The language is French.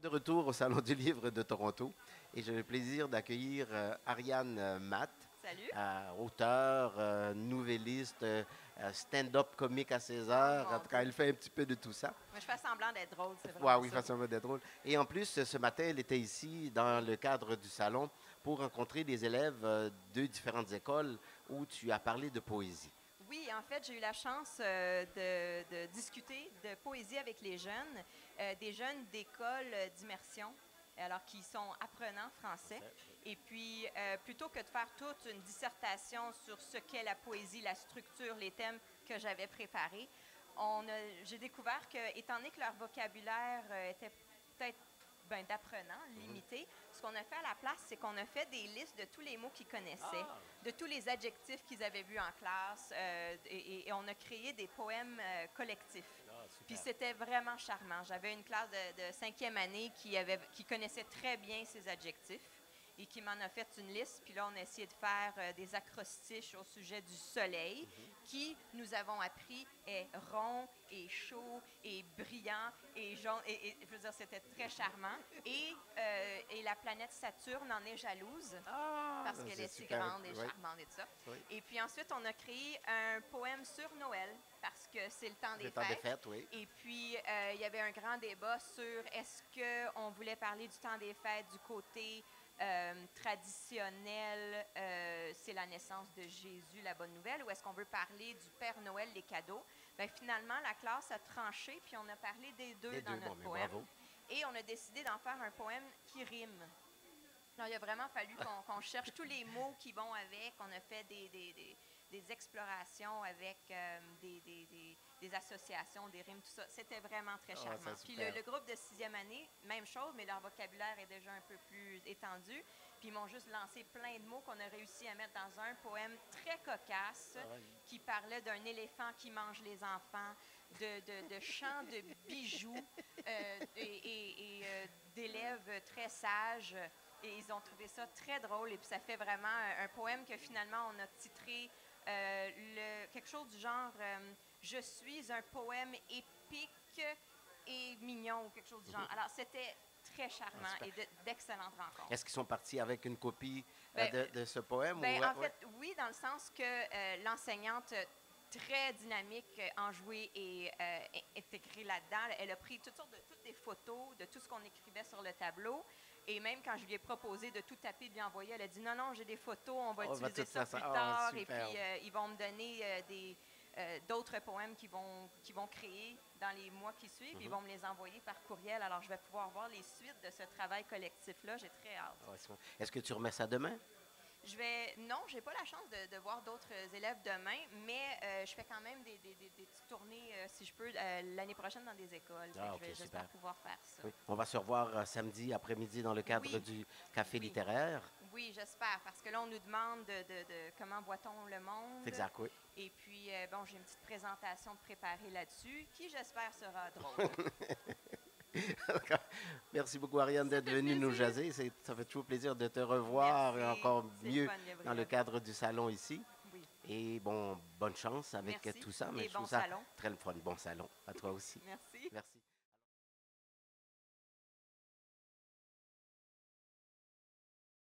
De retour au Salon du Livre de Toronto et j'ai le plaisir d'accueillir Ariane Matt, Salut. auteure, nouvelliste, stand-up comique à ses Oh heures. En mon tout cas, Dieu. elle fait un petit peu de tout ça. Moi, je fais semblant d'être drôle, c'est Ouais, vraiment oui, ça. façon d'être drôle. Et en plus, ce matin, elle était ici dans le cadre du salon pour rencontrer des élèves de différentes écoles où tu as parlé de poésie. Oui, en fait, j'ai eu la chance de discuter de poésie avec les jeunes, des jeunes d'écoles d'immersion, alors qui sont apprenants français. Et puis, plutôt que de faire toute une dissertation sur ce qu'est la poésie, la structure, les thèmes que j'avais préparés, j'ai découvert que, étant donné que leur vocabulaire était peut-être d'apprenants, limité, ce qu'on a fait à la place, c'est qu'on a fait des listes de tous les mots qu'ils connaissaient, de tous les adjectifs qu'ils avaient vus en classe, et on a créé des poèmes collectifs. Puis c'était vraiment charmant. J'avais une classe de cinquième année qui connaissait très bien ces adjectifs et qui m'en a fait une liste. Puis là, on a essayé de faire des acrostiches au sujet du soleil, qui, nous avons appris, est rond et chaud et brillant et jaune. Et je veux dire, c'était très charmant. Et la planète Saturne en est jalouse parce qu'elle est si super. grande et Oui, charmante et tout ça. oui. Et puis ensuite, on a créé un poème sur Noël parce que c'est le temps des Le temps des fêtes. fêtes, oui. Et puis, il y avait un grand débat sur est-ce qu'on voulait parler du temps des fêtes du côté traditionnel, c'est la naissance de Jésus, la bonne nouvelle, ou est-ce qu'on veut parler du Père Noël, les cadeaux? Bien, finalement, la classe a tranché, puis on a parlé des deux Les dans deux, notre bon, mais poème. bravo. Et on a décidé d'en faire un poème qui rime. Alors, il a vraiment fallu qu'on cherche tous les mots qui vont avec. On a fait des explorations avec des associations, des rimes, tout ça. C'était vraiment très charmant. C'est Puis super. le groupe de sixième année, même chose, mais leur vocabulaire est déjà un peu plus étendu. Puis ils m'ont juste lancé plein de mots qu'on a réussi à mettre dans un poème très cocasse qui parlait d'un éléphant qui mange les enfants, de chants de bijoux et d'élèves très sages. Et ils ont trouvé ça très drôle. Et puis ça fait vraiment un poème que finalement on a titré quelque chose du genre Je suis un poème épique et mignon ou quelque chose du genre. Alors c'était très charmant Super. et d'excellentes rencontres. Est-ce qu'ils sont partis avec une copie Ben, de ce poème? En fait, oui, dans le sens que l'enseignante très dynamique, enjouée et intégrée là-dedans. Elle a pris toutes des photos de tout ce qu'on écrivait sur le tableau. Et même quand je lui ai proposé de tout taper et de lui envoyer, elle a dit non, non, j'ai des photos, on va utiliser ça plus tard. Et puis, ils vont me donner d'autres poèmes qu'ils vont créer dans les mois qui suivent. Ils vont me les envoyer par courriel. Alors, je vais pouvoir voir les suites de ce travail collectif-là. J'ai très hâte. Est-ce que tu remets ça demain? Non, j'ai pas la chance de voir d'autres élèves demain, mais je fais quand même des petites tournées, si je peux, l'année prochaine dans des écoles. J'espère pouvoir faire ça. Oui. On va se revoir samedi après-midi dans le cadre du café littéraire. Oui, j'espère, parce que là, on nous demande de comment voit-on le monde. Exact, oui. Et puis, bon, j'ai une petite présentation de préparer là-dessus, qui, j'espère, sera drôle. Merci beaucoup, Ariane, d'être venue nous jaser. Ça fait toujours plaisir de te revoir et encore mieux dans le cadre du salon ici. Oui. Et bon, bonne chance avec tout ça. Mais je trouve salon. Très fun. Bon salon. À toi aussi. Merci.